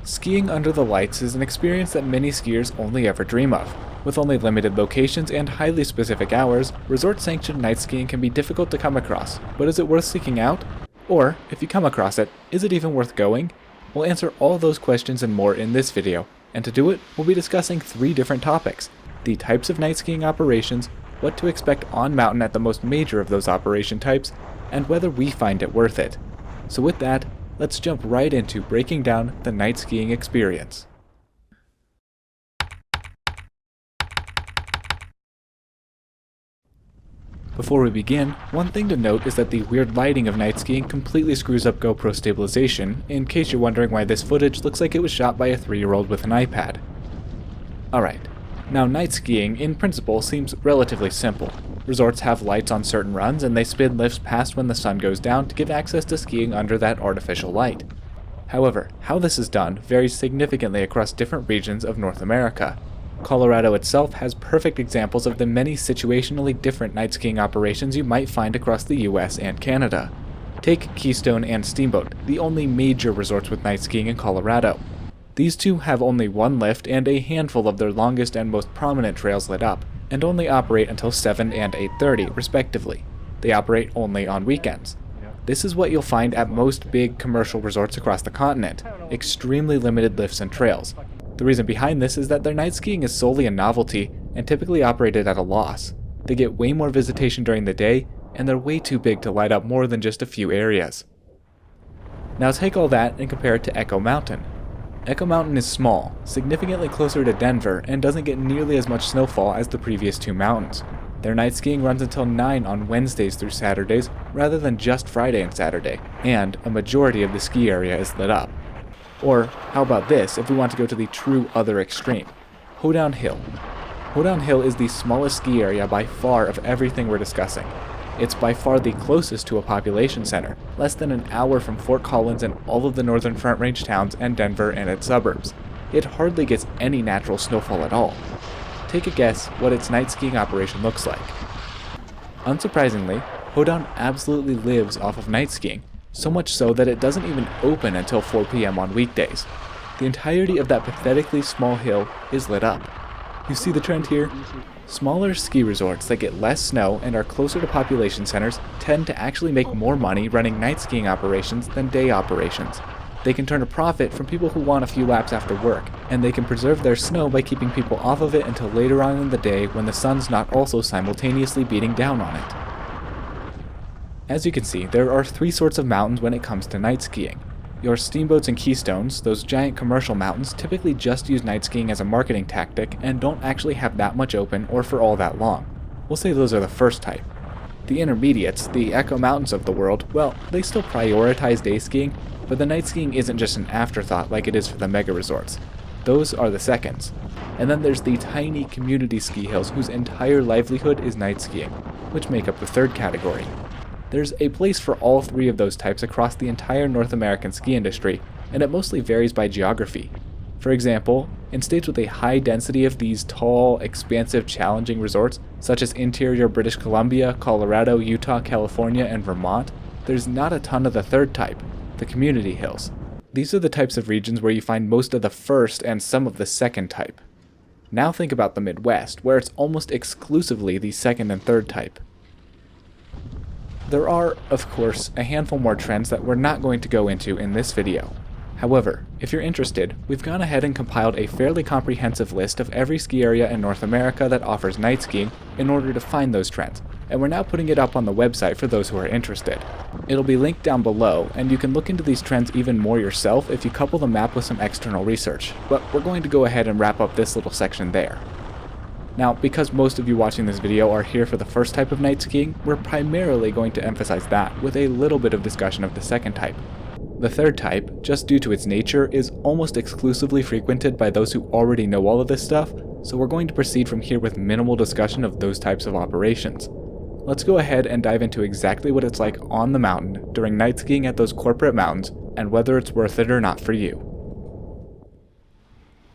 Skiing under the lights is an experience that many skiers only ever dream of. With only limited locations and highly specific hours, resort-sanctioned night skiing can be difficult to come across, but is it worth seeking out? Or, if you come across it, is it even worth going? We'll answer all those questions and more in this video, and to do it, we'll be discussing 3 different topics: the types of night skiing operations, what to expect on mountain at the most major of those operation types, and whether we find it worth it. So with that, let's jump right into breaking down the night skiing experience. Before we begin, one thing to note is that the weird lighting of night skiing completely screws up GoPro stabilization, in case you're wondering why this footage looks like it was shot by a 3-year-old with an iPad. Alright, now night skiing in principle seems relatively simple. Resorts have lights on certain runs and they spin lifts past when the sun goes down to give access to skiing under that artificial light. However, how this is done varies significantly across different regions of North America. Colorado itself has perfect examples of the many situationally different night skiing operations you might find across the US and Canada. Take Keystone and Steamboat, the only major resorts with night skiing in Colorado. These two have only one lift and a handful of their longest and most prominent trails lit up, and only operate until 7 and 8:30 respectively. They operate only on weekends. This is what you'll find at most big commercial resorts across the continent: extremely limited lifts and trails. The reason behind this is that their night skiing is solely a novelty and typically operated at a loss. They get way more visitation during the day, and they're way too big to light up more than just a few areas. Now take all that and compare it to Echo Mountain. Echo Mountain is small, significantly closer to Denver, and doesn't get nearly as much snowfall as the previous 2 mountains. Their night skiing runs until 9 on Wednesdays through Saturdays, rather than just Friday and Saturday, and a majority of the ski area is lit up. Or, how about this if we want to go to the true other extreme? Hoedown Hill. Hoedown Hill is the smallest ski area by far of everything we're discussing. It's by far the closest to a population center, less than an hour from Fort Collins and all of the northern Front Range towns and Denver and its suburbs. It hardly gets any natural snowfall at all. Take a guess what its night skiing operation looks like. Unsurprisingly, Hoedown absolutely lives off of night skiing, so much so that it doesn't even open until 4 p.m. on weekdays. The entirety of that pathetically small hill is lit up. You see the trend here? Smaller ski resorts that get less snow and are closer to population centers tend to actually make more money running night skiing operations than day operations. They can turn a profit from people who want a few laps after work, and they can preserve their snow by keeping people off of it until later on in the day when the sun's not also simultaneously beating down on it. As you can see, there are 3 sorts of mountains when it comes to night skiing. Your Steamboats and Keystones, those giant commercial mountains, typically just use night skiing as a marketing tactic and don't actually have that much open or for all that long. We'll say those are the first type. The intermediates, the Echo Mountains of the world, well, they still prioritize day skiing, but the night skiing isn't just an afterthought like it is for the mega resorts. Those are the seconds. And then there's the tiny community ski hills whose entire livelihood is night skiing, which make up the 3rd category. There's a place for all 3 of those types across the entire North American ski industry, and it mostly varies by geography. For example, in states with a high density of these tall, expansive, challenging resorts, such as interior British Columbia, Colorado, Utah, California, and Vermont, there's not a ton of the 3rd type, the community hills. These are the types of regions where you find most of the 1st and some of the 2nd type. Now think about the Midwest, where it's almost exclusively the 2nd and 3rd type. There are, of course, a handful more trends that we're not going to go into in this video. However, if you're interested, we've gone ahead and compiled a fairly comprehensive list of every ski area in North America that offers night skiing in order to find those trends, and we're now putting it up on the website for those who are interested. It'll be linked down below, and you can look into these trends even more yourself if you couple the map with some external research, but we're going to go ahead and wrap up this little section there. Now, because most of you watching this video are here for the 1st type of night skiing, we're primarily going to emphasize that, with a little bit of discussion of the 2nd type. The 3rd type, just due to its nature, is almost exclusively frequented by those who already know all of this stuff, so we're going to proceed from here with minimal discussion of those types of operations. Let's go ahead and dive into exactly what it's like on the mountain during night skiing at those corporate mountains, and whether it's worth it or not for you.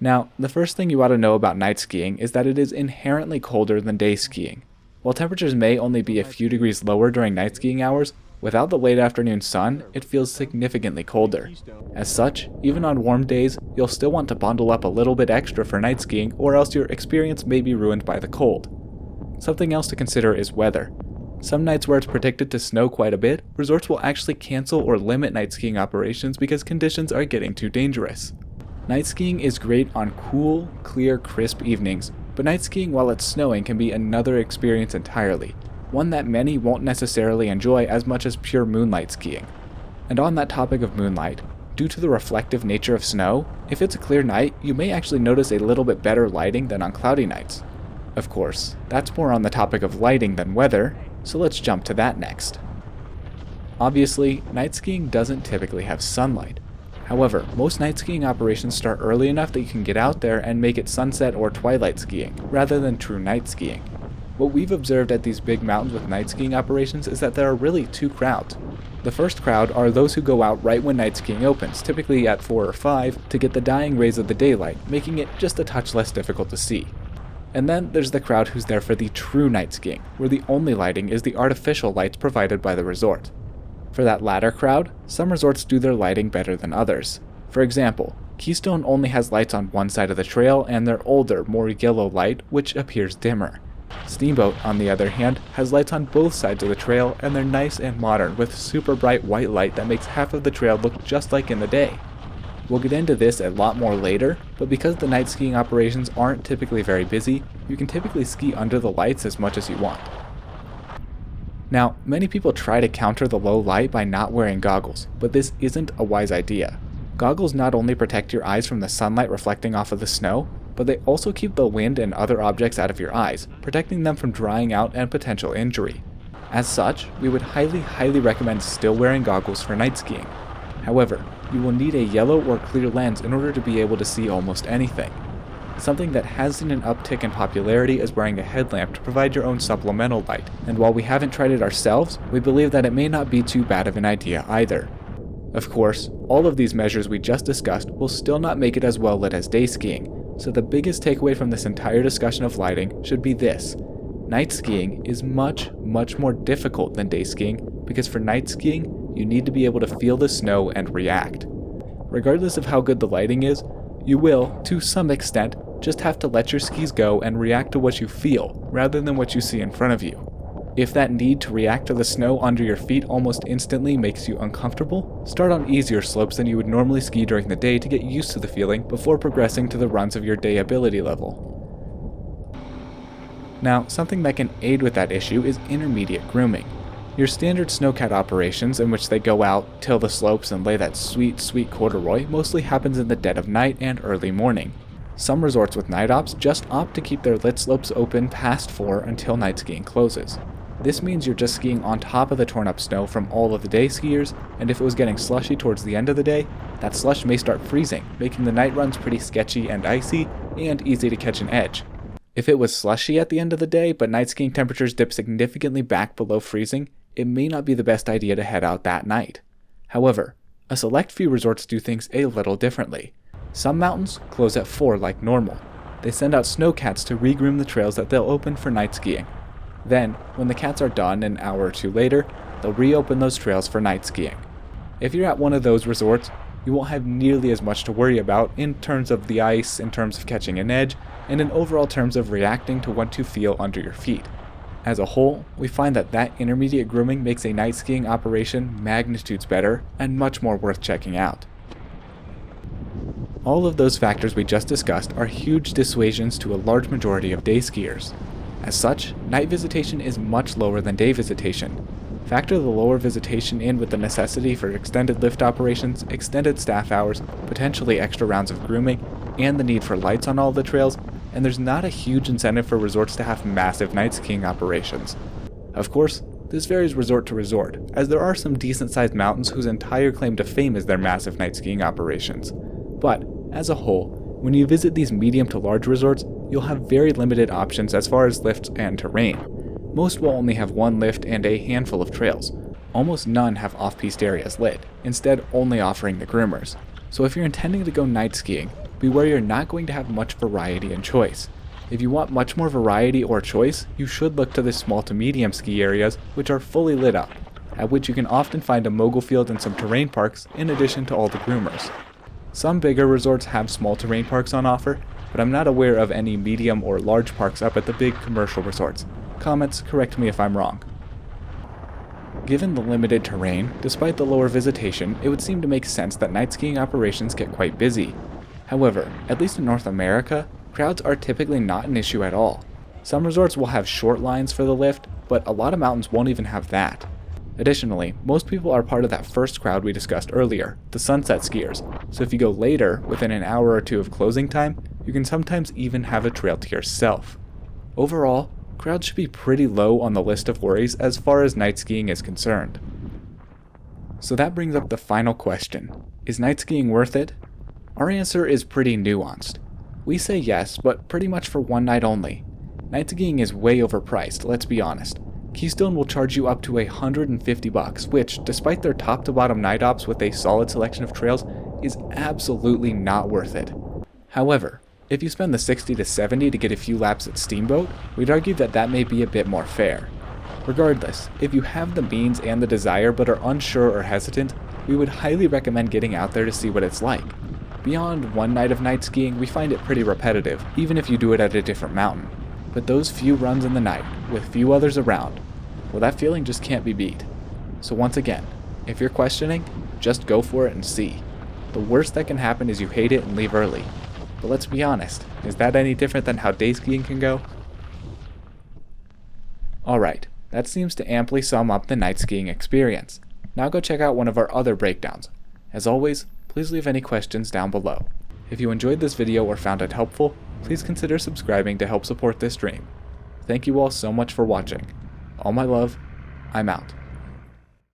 Now, the first thing you ought to know about night skiing is that it is inherently colder than day skiing. While temperatures may only be a few degrees lower during night skiing hours, Without the late afternoon sun, it feels significantly colder. As such, even on warm days, you'll still want to bundle up a little bit extra for night skiing, or else your experience may be ruined by the cold. Something else to consider is weather. Some nights where it's predicted to snow quite a bit, resorts will actually cancel or limit night skiing operations because conditions are getting too dangerous. Night skiing is great on cool, clear, crisp evenings, but night skiing while it's snowing can be another experience entirely, one that many won't necessarily enjoy as much as pure moonlight skiing. And on that topic of moonlight, due to the reflective nature of snow, if it's a clear night, you may actually notice a little bit better lighting than on cloudy nights. Of course, that's more on the topic of lighting than weather, so let's jump to that next. Obviously, night skiing doesn't typically have sunlight. However, most night skiing operations start early enough that you can get out there and make it sunset or twilight skiing, rather than true night skiing. What we've observed at these big mountains with night skiing operations is that there are really two crowds. The first crowd are those who go out right when night skiing opens, typically at 4 or 5, to get the dying rays of the daylight, making it just a touch less difficult to see. And then there's the crowd who's there for the true night skiing, where the only lighting is the artificial lights provided by the resort. For that latter crowd, some resorts do their lighting better than others. For example, Keystone only has lights on one side of the trail and their older, more yellow light, which appears dimmer. Steamboat, on the other hand, has lights on both sides of the trail and they're nice and modern with super bright white light that makes half of the trail look just like in the day. We'll get into this a lot more later, but because the night skiing operations aren't typically very busy, you can typically ski under the lights as much as you want. Now, many people try to counter the low light by not wearing goggles, but this isn't a wise idea. Goggles not only protect your eyes from the sunlight reflecting off of the snow, but they also keep the wind and other objects out of your eyes, protecting them from drying out and potential injury. As such, we would highly recommend still wearing goggles for night skiing. However, you will need a yellow or clear lens in order to be able to see almost anything. Something that has seen an uptick in popularity is wearing a headlamp to provide your own supplemental light, and while we haven't tried it ourselves, we believe that it may not be too bad of an idea either. Of course, all of these measures we just discussed will still not make it as well lit as day skiing, so the biggest takeaway from this entire discussion of lighting should be this: night skiing is much more difficult than day skiing, because for night skiing, you need to be able to feel the snow and react. Regardless of how good the lighting is, you will, to some extent, just have to let your skis go and react to what you feel, rather than what you see in front of you. If that need to react to the snow under your feet almost instantly makes you uncomfortable, start on easier slopes than you would normally ski during the day to get used to the feeling before progressing to the runs of your day ability level. Now, something that can aid with that issue is intermediate grooming. Your standard snowcat operations, in which they go out, till the slopes, and lay that sweet corduroy, mostly happens in the dead of night and early morning. Some resorts with night ops just opt to keep their lit slopes open past 4 until night skiing closes. This means you're just skiing on top of the torn up snow from all of the day skiers, and if it was getting slushy towards the end of the day, that slush may start freezing, making the night runs pretty sketchy and icy, and easy to catch an edge. If it was slushy at the end of the day, but night skiing temperatures dip significantly back below freezing, it may not be the best idea to head out that night. However, a select few resorts do things a little differently. Some mountains close at 4 like normal. They send out snowcats to regroom the trails that they'll open for night skiing. Then, when the cats are done an hour or two later, they'll reopen those trails for night skiing. If you're at one of those resorts, you won't have nearly as much to worry about in terms of the ice, in terms of catching an edge, and in overall terms of reacting to what you feel under your feet. As a whole, we find that intermediate grooming makes a night skiing operation magnitudes better and much more worth checking out. All of those factors we just discussed are huge dissuasions to a large majority of day skiers. As such, night visitation is much lower than day visitation. Factor the lower visitation in with the necessity for extended lift operations, extended staff hours, potentially extra rounds of grooming, and the need for lights on all the trails, and there's not a huge incentive for resorts to have massive night skiing operations. Of course, this varies resort to resort, as there are some decent-sized mountains whose entire claim to fame is their massive night skiing operations. But, as a whole, when you visit these medium to large resorts, you'll have very limited options as far as lifts and terrain. Most will only have one lift and a handful of trails. Almost none have off-piste areas lit, instead only offering the groomers. So if you're intending to go night skiing, beware you're not going to have much variety and choice. If you want much more variety or choice, you should look to the small to medium ski areas, which are fully lit up. at which you can often find a mogul field and some terrain parks in addition to all the groomers. Some bigger resorts have small terrain parks on offer, but I'm not aware of any medium or large parks up at the big commercial resorts. Comments, correct me if I'm wrong. Given the limited terrain, despite the lower visitation, it would seem to make sense that night skiing operations get quite busy. However, at least in North America, crowds are typically not an issue at all. Some resorts will have short lines for the lift, but a lot of mountains won't even have that. Additionally, most people are part of that first crowd we discussed earlier, the sunset skiers, so if you go later, within an hour or two of closing time, you can sometimes even have a trail to yourself. Overall, crowds should be pretty low on the list of worries as far as night skiing is concerned. So that brings up the final question. Is night skiing worth it? Our answer is pretty nuanced. We say yes, but pretty much for one night only. Night skiing is way overpriced, let's be honest. Keystone will charge you up to $150, which, despite their top to bottom night ops with a solid selection of trails, is absolutely not worth it. However, if you spend the $60 to $70 to get a few laps at Steamboat, we'd argue that that may be a bit more fair. Regardless, if you have the means and the desire but are unsure or hesitant, we would highly recommend getting out there to see what it's like. Beyond one night of night skiing, we find it pretty repetitive, even if you do it at a different mountain. But those few runs in the night, with few others around, well, that feeling just can't be beat. So once again, if you're questioning, just go for it and see. The worst that can happen is you hate it and leave early. But let's be honest, is that any different than how day skiing can go? Alright, that seems to amply sum up the night skiing experience. Now go check out one of our other breakdowns. As always, please leave any questions down below. If you enjoyed this video or found it helpful, please consider subscribing to help support this stream. Thank you all so much for watching. All my love, I'm out.